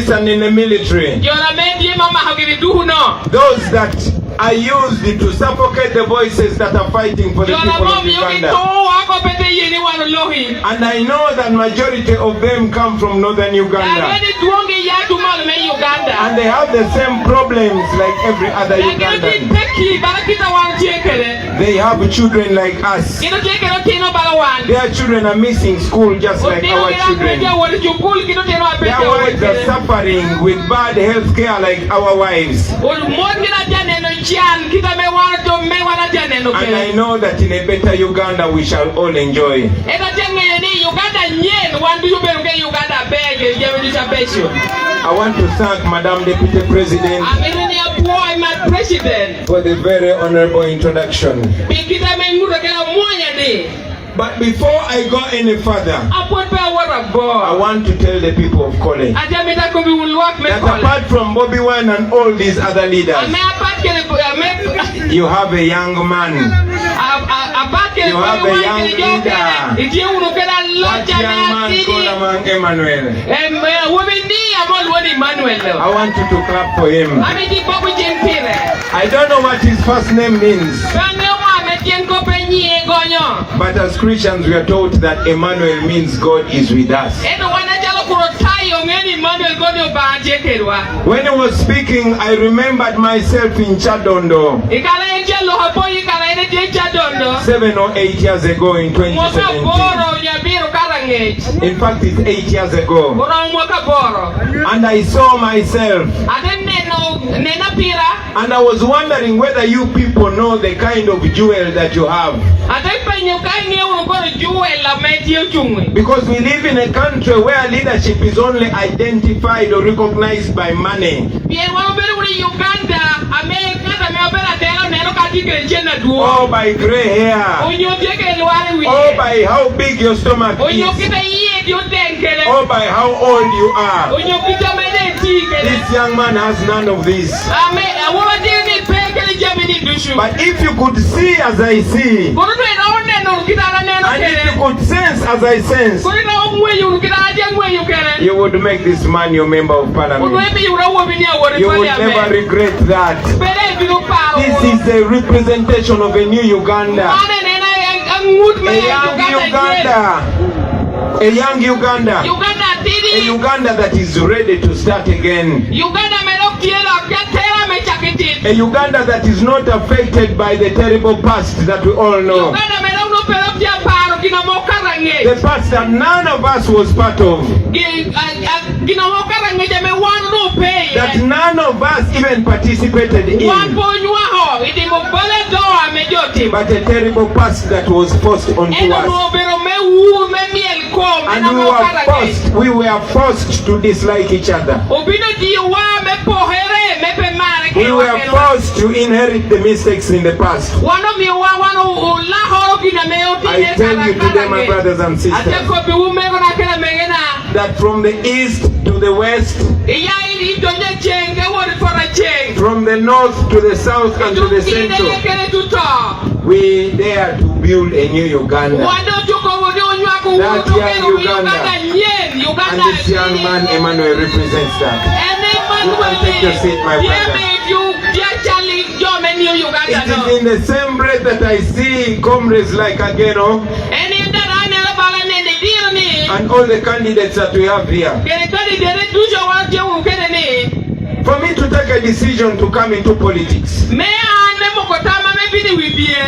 police and in the military. Those that are used to suffocate the voices that are fighting for the people of Uganda. And I know that majority of them come from northern Uganda. And they have the same problems like every other Ugandan. They have children like us. Their children are missing school just like our children. Their wives are suffering with bad health care like our wives. And I know that in a better Uganda we shall all enjoy. I want to thank Madam Deputy President for the very honorable introduction. But before I go any further, I want to tell the people of KOLE that apart from Bobi and all these other leaders, you have a young man. You have a young leader. That young man called Emmanuel. I want you to clap for him. I don't know what his first name means. But as Christians we are taught that Emmanuel means God is with us. When he was speaking, I remembered myself in Chadondo 7 or 8 years ago in 2017. In fact, it's 8 years ago. And I saw myself. And I was wondering whether you people know the kind of jewel that you have. Because we live in a country where leadership is only identified or recognized by money. Or by gray hair. Or by how big your stomach is. Or by how old you are. This young man has none of this. But if you could see as I see, and if you could sense as I sense, you would make this man your member of parliament. You would never regret that. This is a representation of a new Uganda. A young Uganda. A young Uganda. A Uganda that is ready to start again. A Uganda that is not affected by the terrible past that we all know. The past that none of us was part of. That none of us even participated in. But a terrible past that was forced onto us. And we were forced to dislike each other. We were forced to inherit the mistakes in the past. I tell you today, my brothers and sisters, that from the east to the west, from the north to the south and to the central, we dare to build a new Uganda. That young Uganda. And this young man, Emmanuel, represents that. You can take your seat, my brother. It is in the same breath that I see comrades like Ageno and all the candidates that we have here. For me to take a decision to come into politics,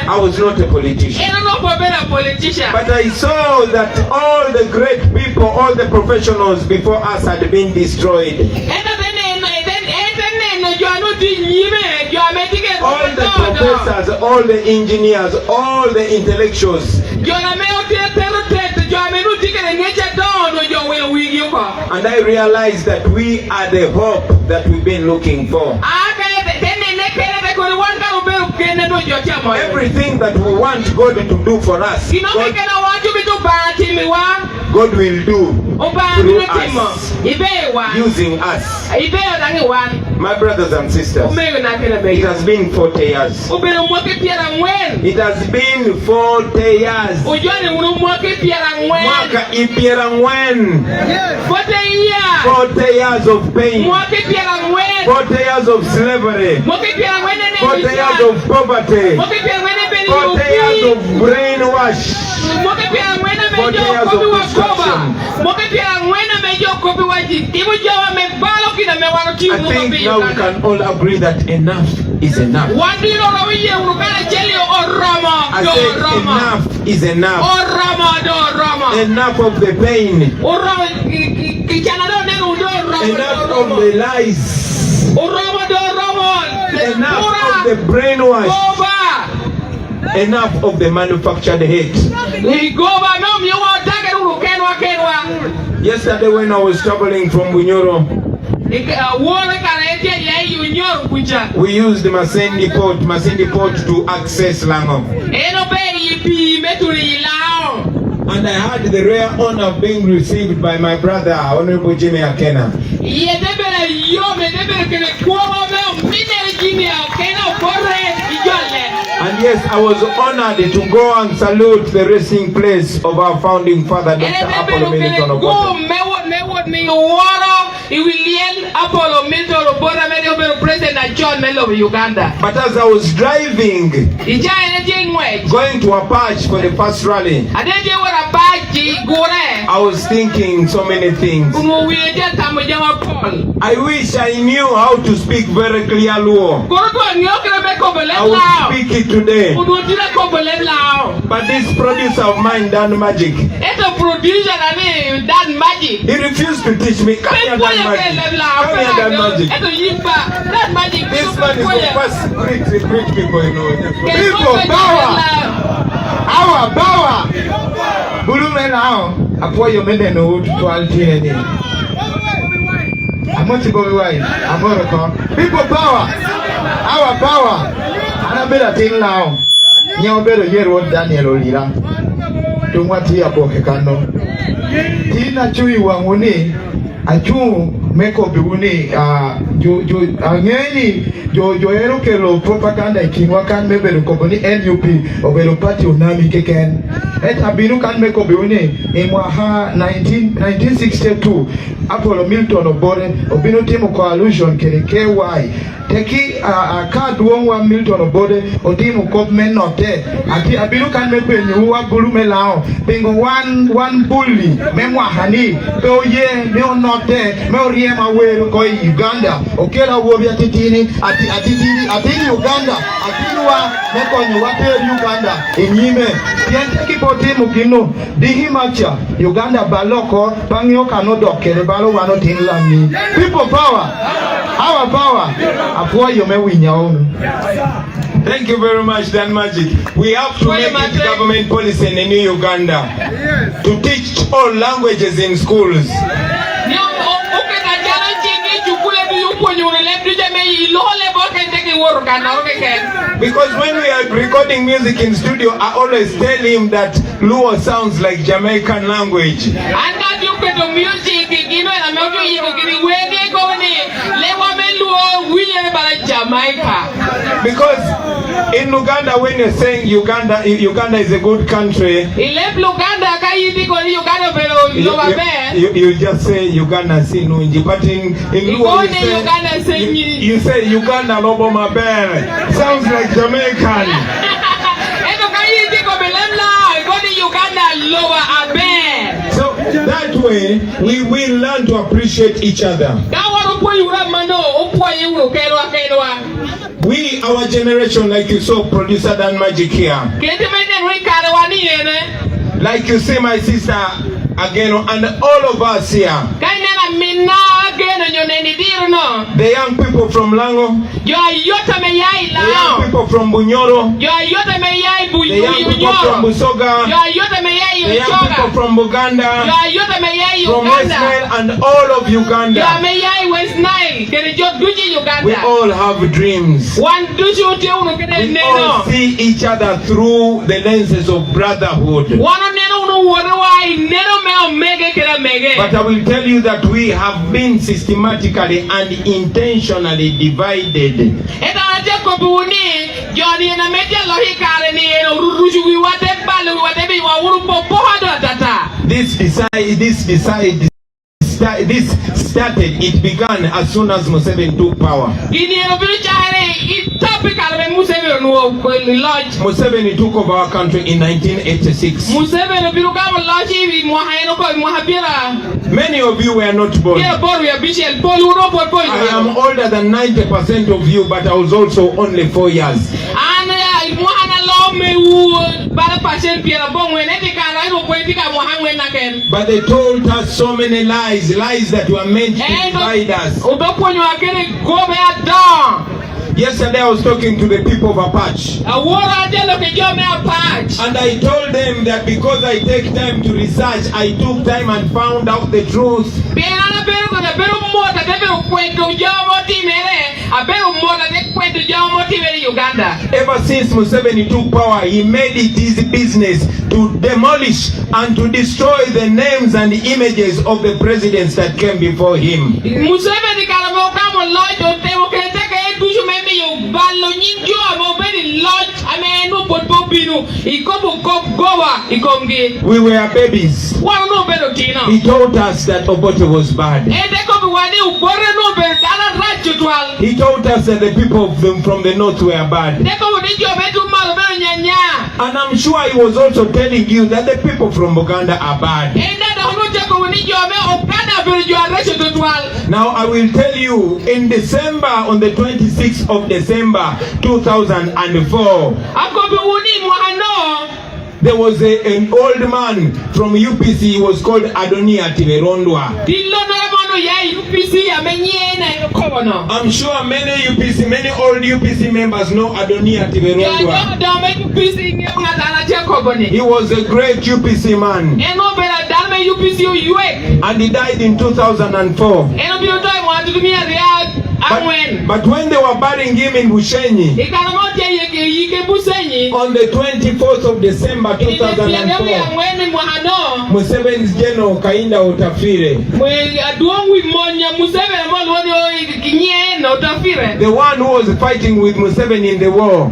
I was not a politician. But I saw that all the great people, all the professionals before us had been destroyed. All the professors, all the engineers, all the intellectuals. And I realized that we are the hope that we've been looking for. Everything that we want God to do for us, God will do through us, using us. My brothers and sisters, it has been 40 years. It has been 40 years. Mwaka ipierangwen. 40 years of pain. 40 years of slavery. 40 years of poverty. 40 years of brainwash. 40 years of destruction. I think now we can all agree that enough is enough. I said enough is enough. Enough of the pain. Enough of the lies. Enough of the brainwash. Enough of the manufactured hate. Yesterday when I was traveling from Bunyoro, we used Masindi Port to access Lango. And I had the rare honor of being received by my brother, Honorable Jimmy Akena. And yes, I was honored to go and salute the resting place of our founding father, Dr. Apollo Milton Obote. But as I was driving, going to Apache for the first rally, I was thinking so many things. I wish I knew how to speak very clear LUO. I would speak it today. But this producer of mine, Dan Magic, he refused to teach me. Come here, Dan Magic. Come here, Dan Magic. This man is the first rich people, you know. People, power! Our power! Bulume now, apoyo you made no to altine. I'm not Bobi wife. I'm not a people power! Our power! And I better thing now. You better hear what Daniel Olira. To what he abokekano. Tina chui wanguni. Achu meko biuni jo erokelo propaganda ikinwa kan mebelu komponi NUP obelo party unami keken et abinu kan meko biuni imwaha 1962 Apollo Milton Obote obinu timu coalition kere KY teki card wa Milton Obote otimu government note ati abinu kan meko nyuwa bulume lao pingo one bully memwahani pe oye me note me oriema weru ko Uganda okela wobi atitini atini Uganda atinwa neko nyuwate Uganda enyime yenteki potimu kino dihimacha Uganda baloko bangyo kanodokere balo wano tinlami people power our power apoyo you me winya onu. Thank you very much, Dan Magic. We have to make it government policy in the new Uganda to teach all languages in schools. Because when we are recording music in studio, I always tell him that LUO sounds like Jamaican language. Because in Uganda, when you're saying Uganda is a good country, you just say Uganda sinunji, but in LUO you say Uganda lobo mabere. Sounds like Jamaican. So that way we will learn to appreciate each other. We, our generation, like you saw producer Dan Magic here, like you see my sister again, and all of us here, the young people from Lango, the young people from Bunyoro, the young people from Busoga, the young people from Uganda, from West Nile, and all of Uganda. We all have dreams. We all see each other through the lenses of brotherhood. But I will tell you that we have been systematically and intentionally divided. This started, it began as soon as Museveni took power. Museveni took over our country in 1986. Many of you were not born. I am older than 90% of you, but I was also only 4 years. But they told us so many lies that were meant to divide us. Yesterday I was talking to the people of Apache, and I told them that because I take time to research, I took time and found out the truth. Ever since Museveni took power, he made it his business to demolish and to destroy the names and the images of the presidents that came before him. We were babies. He told us that Obote was bad. He told us that the people from the north were bad. And I'm sure he was also telling you that the people from Uganda are bad. Now I will tell you, in December, on the 26th of December 2004, there was an old man from UPC. He was called Adonia Tiverondwa. I'm sure many old UPC members know Adonia Tiverondwa. He was a great UPC man, and he died in 2004. But when they were burying him in Bushenyi, on the 24th of December 2004, Museveni's general Kainda Otafire, the one who was fighting with Museveni in the war,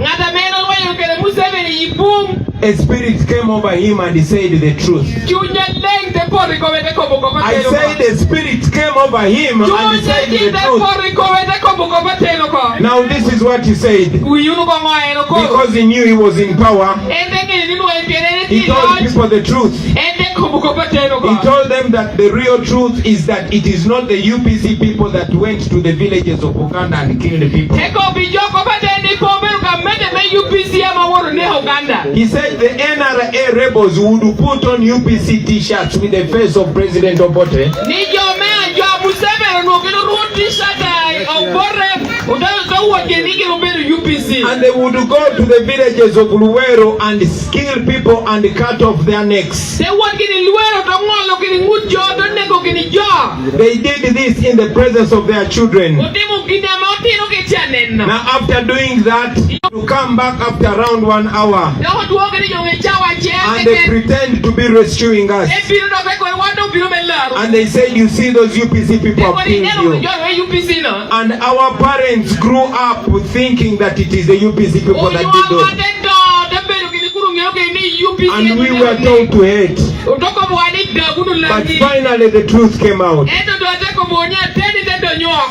a spirit came over him and he said the truth. I said the spirit came over him and he said the truth. Now this is what he said. Because he knew he was in power, he told people the truth. He told them that the real truth is that it is not the UPC people that went to the villages of Uganda and killed the people. He said the NRA rebels would put on UPC t-shirts with the face of President Obote, and they would go to the villages of Luwero and kill people and cut off their necks. They did this in the presence of their children. Now after doing that, to come back after around 1 hour, and they pretend to be rescuing us, and they say, you see, those UPC people have killed you. And our parents grew up thinking that it is the UPC people that did those, and we were told to hate. But finally the truth came out.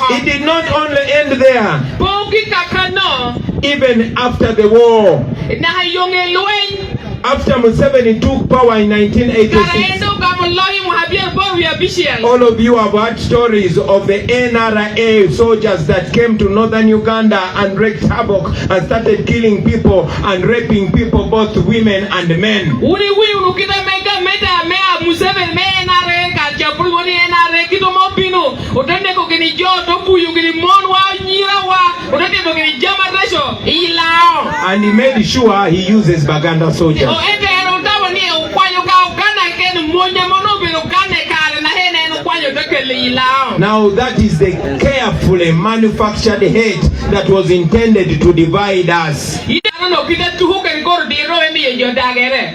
It did not only end there. Even after the war, after Museveni took power in 1986, all of you have heard stories of the NRA soldiers that came to northern Uganda and wreaked havoc and started killing people and raping people, both women and men. And he made sure he uses Baganda soldiers. Now that is the carefully manufactured hate that was intended to divide us.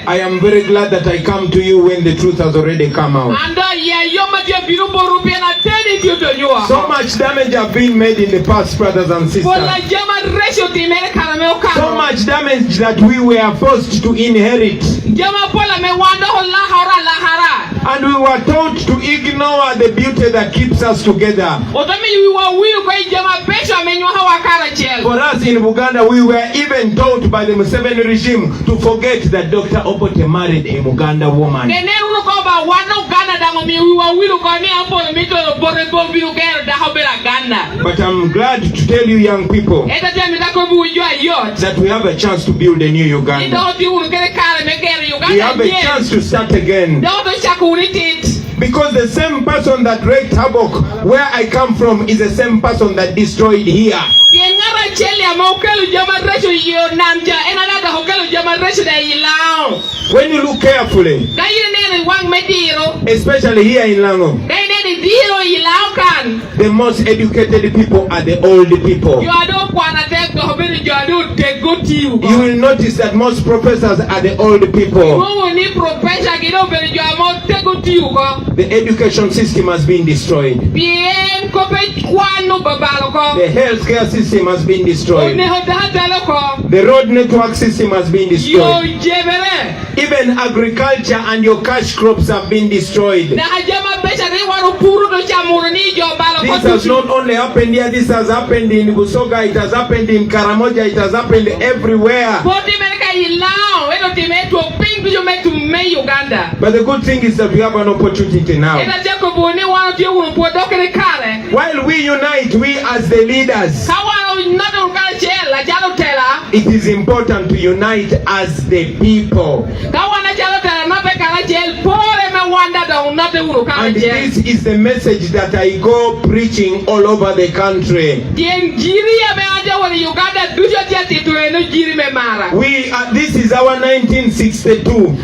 I am very glad that I come to you when the truth has already come out. So much damage have been made in the past, brothers and sisters. So much damage that we were forced to inherit. And we were taught to ignore the beauty that keeps us together. For us in Uganda, we were even taught by the Museveni regime to forget that Dr. Obote married a Uganda woman. But I'm glad to tell you, young people, that we have a chance to build a new Uganda. We have a chance to start again. Because the same person that wreaked havoc where I come from is the same person that destroyed here. When you look carefully, especially here in Lango, the most educated people are the old people. You will notice that most professors are the old people. The education system has been destroyed. The healthcare system has been destroyed. The road network system has been destroyed. Even agriculture and your cash crops have been destroyed. This has not only happened here, this has happened in Busoga, it has happened in Karamoja, it has happened everywhere. But the good thing is that we have an opportunity now. While we unite, we as the leaders, it is important to unite as the people. And this is the message that I go preaching all over the country. This is our 1962.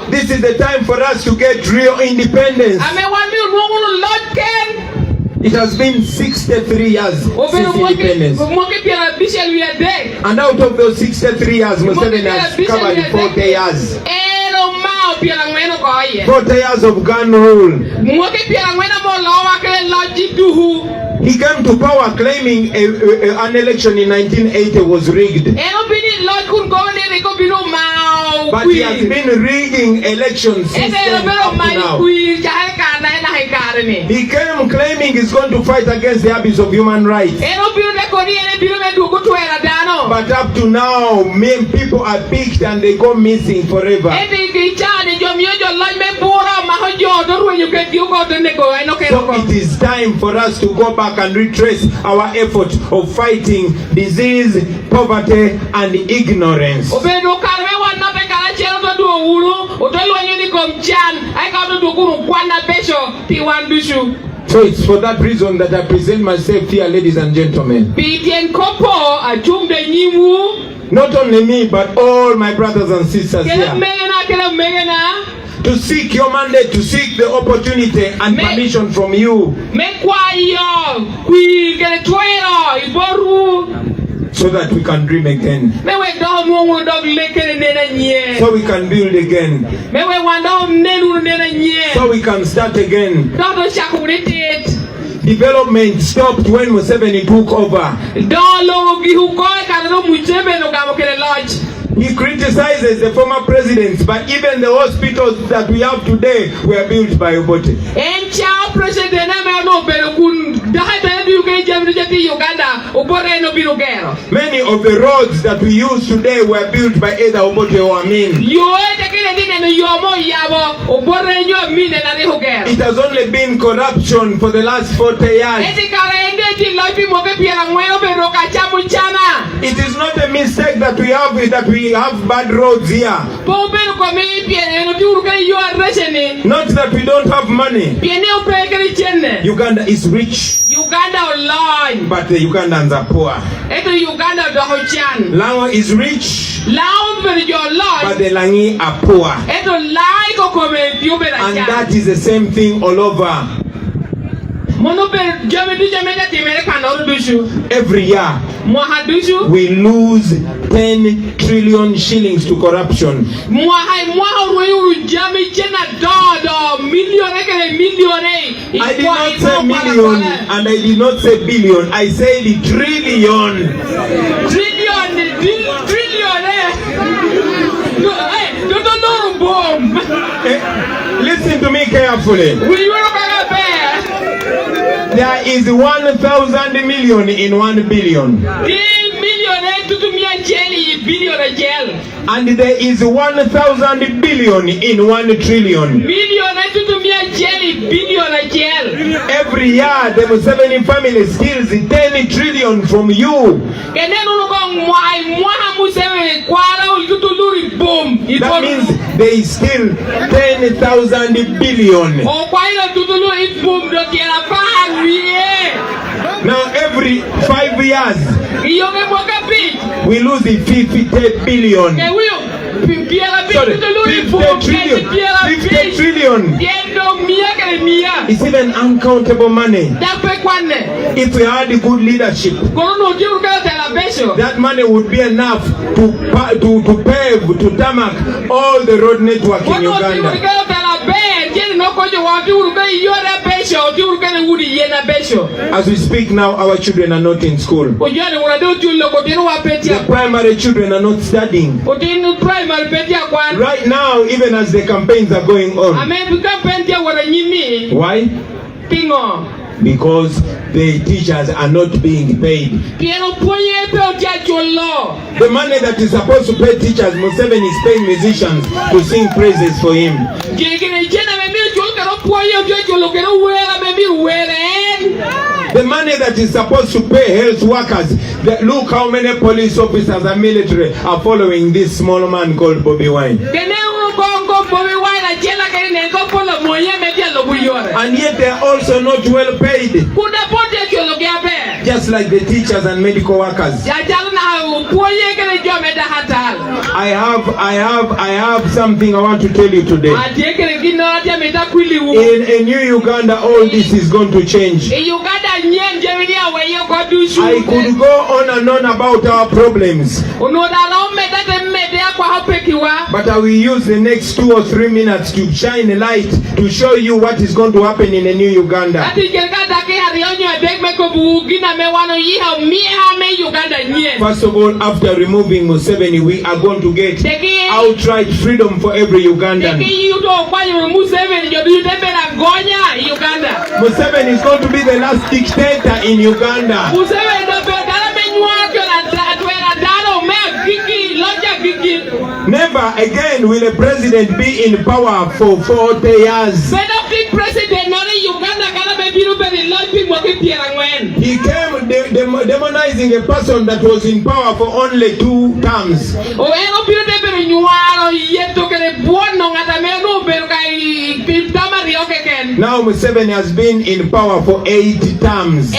This is the time for us to get real independence. It has been 63 years since independence. And out of those 63 years, Museveni has covered 40 years. 40 years of gun rule. He came to power claiming an election in 1980 was rigged. But he has been rigging elections since then up to now. He came claiming he's going to fight against the abuse of human rights. But up to now, people are picked and they go missing forever. So it is time for us to go back and retrace our effort of fighting disease, poverty, and ignorance. So it's for that reason that I present myself here, ladies and gentlemen. Not only me, but all my brothers and sisters here. To seek your mandate, to seek the opportunity and permission from you. So that we can dream again. So we can build again. So we can start again. Development stopped when Museveni took over. He criticizes the former presidents, but even the hospitals that we have today were built by Obote. Many of the roads that we use today were built by either Obote or Amin. It has only been corruption for the last 40 years. It is not a mistake that we have bad roads here. Not that we don't have money. Uganda is rich, but the Ugandans are poor. Lango is rich, but the Langi are poor. And that is the same thing all over. Every year we lose 10 trillion shillings to corruption. I did not say million and I did not say billion. I said trillion. Listen to me carefully. There is 1,000 million in 1 billion. And there is 1,000 billion in 1 trillion. Every year the Museveni family steals 10 trillion from you. That means they steal 10,000 billion. Now every 5 years we lose 50 billion. Sorry, 50 trillion. It's even uncountable money. If we had good leadership, that money would be enough to pave, to tarmac all the road network in Uganda. As we speak now, our children are not in school. The primary children are not studying. Right now, even as the campaigns are going on. Why? Because the teachers are not being paid. The money that is supposed to pay teachers, Museveni is paying musicians to sing praises for him. The money that is supposed to pay health workers, look how many police officers and military are following this small man called Bobi Wine. And yet they are also not well paid. Just like the teachers and medical workers. I have something I want to tell you today. In a new Uganda, all this is going to change. I could go on and on about our problems, but I will use the next 2 or 3 minutes to shine a light to show you what is going to happen in a new Uganda. First of all, after removing Museveni, we are going to get outright freedom for every Ugandan. Museveni is going to be the last dictator in Uganda. Never again will a president be in power for 40 years. He came demonizing a person that was in power for only 2 terms. Now Museveni has been in power for 8 terms.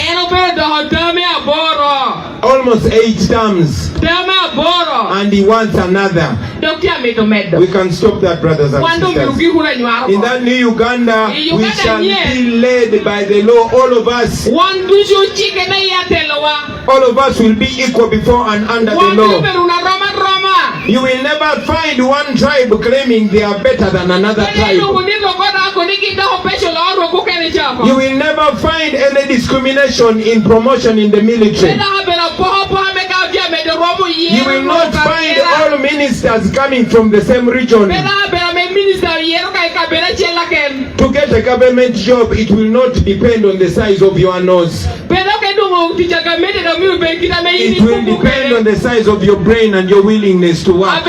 Almost 8 terms. And he wants another. We can stop that, brothers and sisters. In that new Uganda, we shall be led by the law. All of us will be equal before and under the law. You will never find one tribe claiming they are better than another tribe. You will never find any discrimination in promotion in the military. You will not find all ministers coming from the same region. To get a government job, it will not depend on the size of your nose. It will depend on the size of your brain and your willingness to work.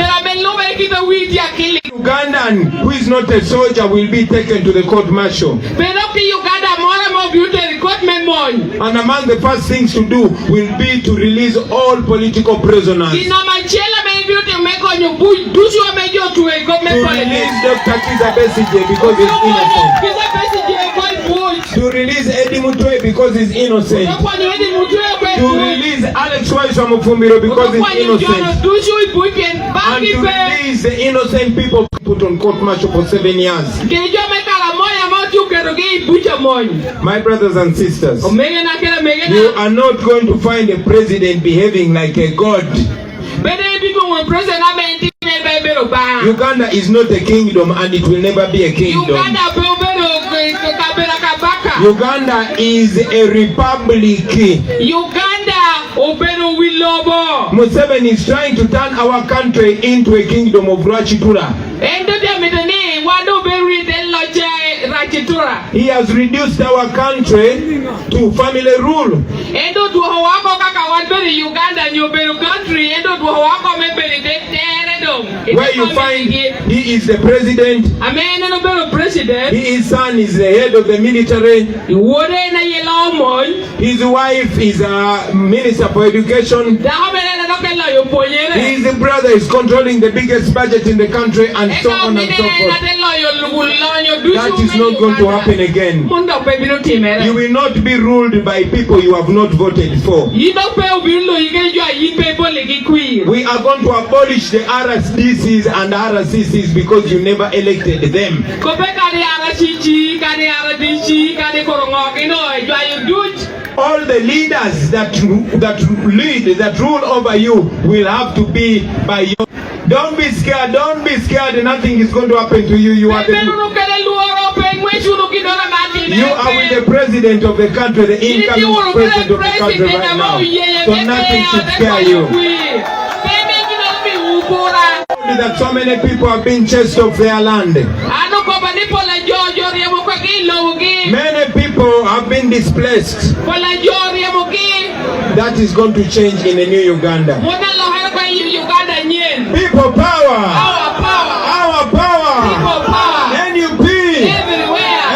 Ugandan who is not a soldier will be taken to the court martial. And among the first things to do will be to release all political prisoners. To release Dr. Kiza Besigye because he's innocent. To release Eddie Mutwe because he's innocent. To release Alex Waiswamufumbiro because he's innocent. And to release the innocent people put on court martial for 7 years. My brothers and sisters, you are not going to find a president behaving like a god. Uganda is not a kingdom and it will never be a kingdom. Uganda is a republic. Museveni is trying to turn our country into a kingdom of Rachitura. He has reduced our country to family rule. Where you find he is the president, his son is the head of the military, his wife is a minister for education, his brother is controlling the biggest budget in the country, and so on and so forth. That is not going to happen again. You will not be ruled by people you have not voted for. We are going to abolish the RSDCs and RCCs because you never elected them. All the leaders that rule over you will have to be by you. Don't be scared. Don't be scared. Nothing is going to happen to you. You are with the president of the country, the incoming president of the country right now. So nothing should scare you. That so many people have been chased off their land. Many people have been displaced. That is going to change in a new Uganda. People power. Our power. People power. NUP.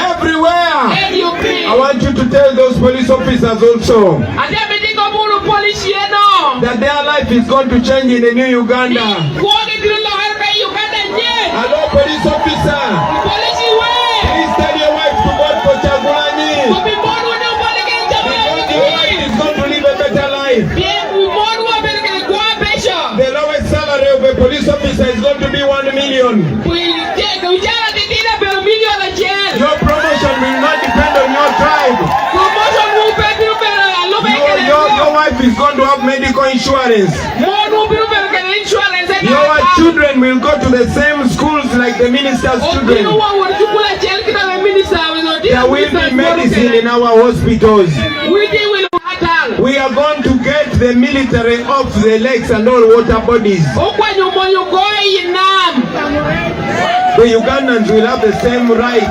Everywhere. NUP. I want you to tell those police officers also that their life is going to change in the new Uganda. Hello, police officer. Please tell your wife to vote for Chagulanyi. Because your wife is going to live a better life. The lowest salary of a police officer is going to be 1 million. Your promotion will not depend on your tribe. Your wife is going to have medical insurance. Your children will go to the same schools like the minister's children. There will be medicine in our hospitals. We are going to get the military off the lakes and all water bodies. The Ugandans will have the same right.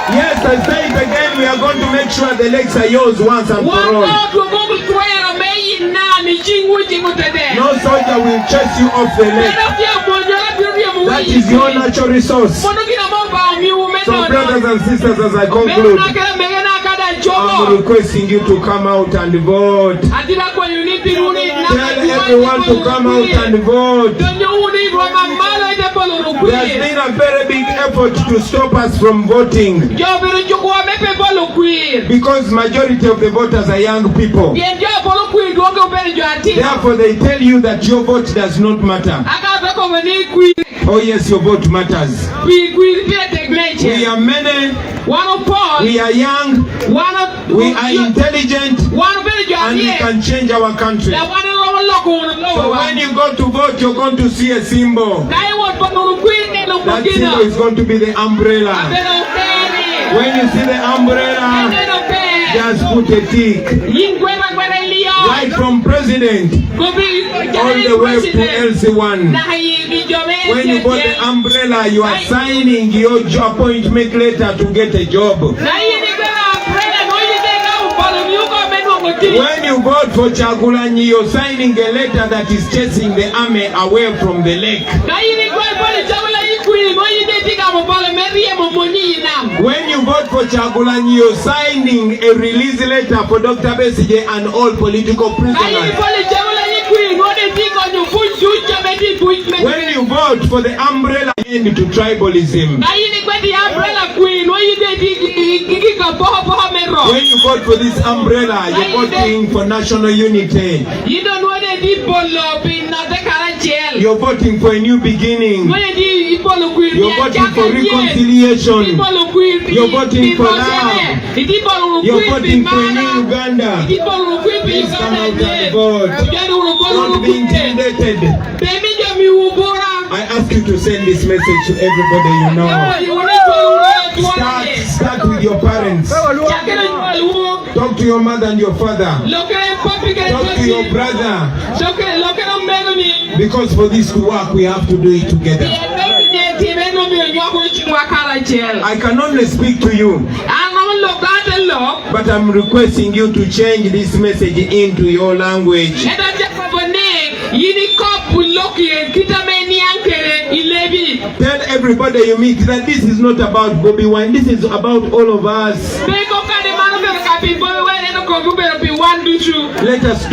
Yes, I say it again, we are going to make sure the lakes are yours once and for all. No soldier will chase you off the lake. That is your natural resource. So brothers and sisters, as I conclude, I'm requesting you to come out and vote. Tell everyone to come out and vote. There's been a very big effort to stop us from voting. Because majority of the voters are young people. Therefore they tell you that your vote does not matter. Oh yes, your vote matters. We are many. We are young. We are intelligent. And we can change our country. So when you go to vote, you're going to see a symbol. That symbol is going to be the umbrella. When you see the umbrella, just put a tick. Right from president all the way to LC1. When you got the umbrella, you are signing your appointment letter to get a job. When you vote for Chagulanyi, you're signing a letter that is chasing the army away from the lake. When you vote for Chagulanyi, you're signing a release letter for Dr. Besigye and all political prisoners. When you vote for the umbrella end to tribalism. When you vote for this umbrella, you're voting for national unity. You're voting for a new beginning. You're voting for reconciliation. You're voting for love. You're voting for a new Uganda. Please come out and vote. Don't be intimidated. I ask you to send this message to everybody you know. Start with your parents. Talk to your mother and your father. Talk to your brother. Because for this to work, we have to do it together. I can only speak to you, but I'm requesting you to change this message into your language. Tell everybody you meet that this is not about Bobi Wine, this is about all of us. Let us do